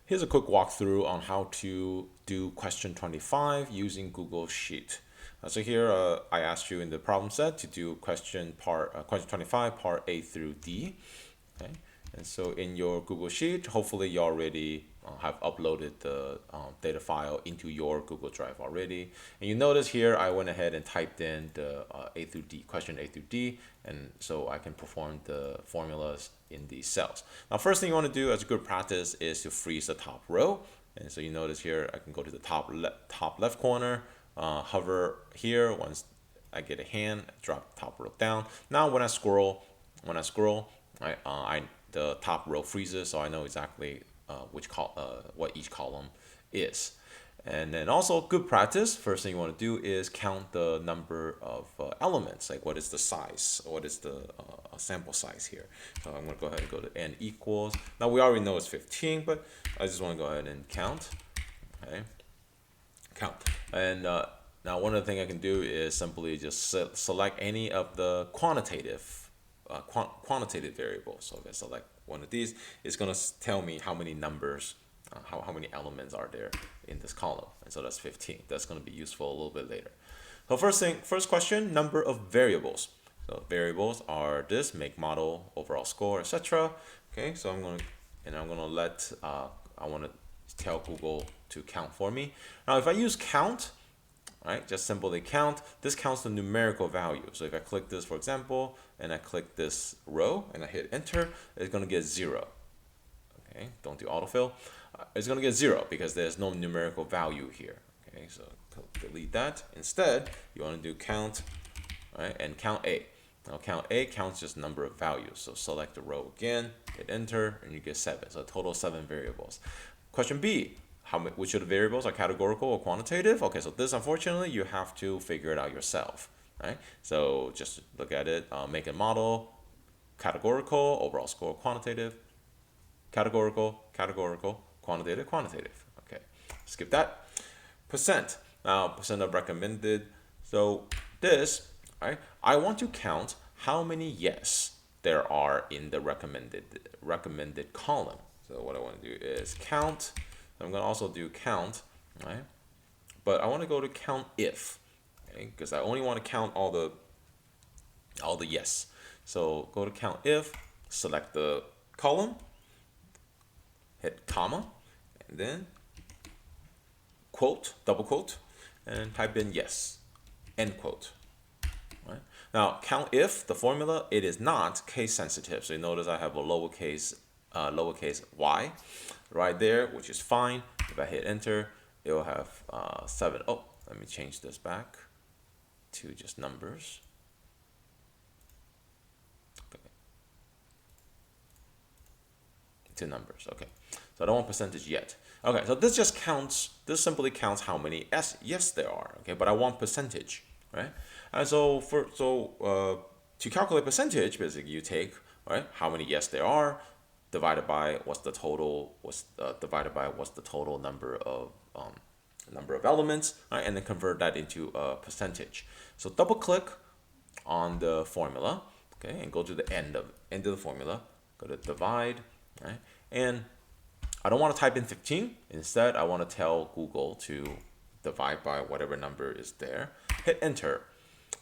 Here's a quick walkthrough on how to do question 25 using Google Sheet. So here I asked you in the problem set to do question 25 part A through D. Okay, and so in your Google Sheet, hopefully you already have uploaded the data file into your Google Drive already. And you notice here I went ahead and typed in the A through D, question A through D, and so I can perform the formulas in these cells. Now, first thing you want to do as a good practice is to freeze the top row. And so you notice here I can go to the top left corner, hover here. Once I get a hand, drop the top row down. Now when I scroll, the top row freezes, so I know exactly what each column is. And then also good practice, first thing you want to do is count the number of elements, like what is the size, what is the sample size here. So I'm going to go ahead and go to n equals. Now we already know it's 15, but I just want to go ahead and count. Okay, count. And now one of the things I can do is simply just select any of the quantitative variables. So if I select one of these, it's going to tell me how many numbers, how many elements are there in this column. And so that's 15. That's going to be useful a little bit later. So first question, number of variables. So variables are this: make, model, overall score, etc. Okay, so I'm going to let I want to tell Google to count for me. Now if I use count, right, just simply count, this counts the numerical value. So if I click this, for example, and I click this row and I hit enter, it's going to get 0. Okay, don't do autofill. It's going to get 0 because there's no numerical value here. Okay, so delete that. Instead, you want to do count, right, and count A. Now count A counts just number of values. So select the row again, hit enter, and you get 7. So a total of 7 variables. Question B, which of the variables are categorical or quantitative? Okay, so this, unfortunately, you have to figure it out yourself, right? So just look at it, make and model, categorical, overall score, quantitative, categorical, quantitative. Okay, skip that. Percent. Now, percent of recommended. So this, right, I want to count how many yes there are in the recommended column. So what I want to do is count. I'm going to also do count, right? But I want to go to count if, okay? Because I only want to count all the yes. So go to count if, select the column, hit comma, and then quote, double quote, and type in yes, end quote. Right? Now count if, the formula, it is not case sensitive. So you notice I have a lowercase y right there, which is fine. If I hit enter, it will have 7. Oh, let me change this back to just numbers. Okay. To numbers. Okay. So I don't want percentage yet. Okay, so this just counts, this simply counts how many yes there are. Okay, but I want percentage, right? And so to calculate percentage, basically you take, right, how many yes there are divided by what's the total number of elements, right? And then convert that into a percentage. So double click on the formula, okay, and go to the end of the formula. Go to divide, right? And I don't want to type in 15. Instead, I want to tell Google to divide by whatever number is there. Hit enter.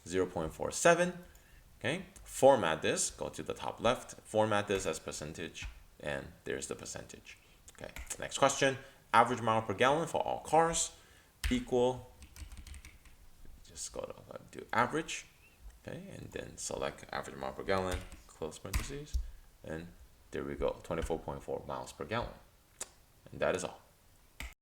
0.47. Okay. Format this. Go to the top left. Format this as percentage. And there's the percentage. Okay, next question. Average mile per gallon for all cars equal, just go to do average, okay, and then select average mile per gallon, close parentheses, and there we go, 24.4 miles per gallon. And that is all.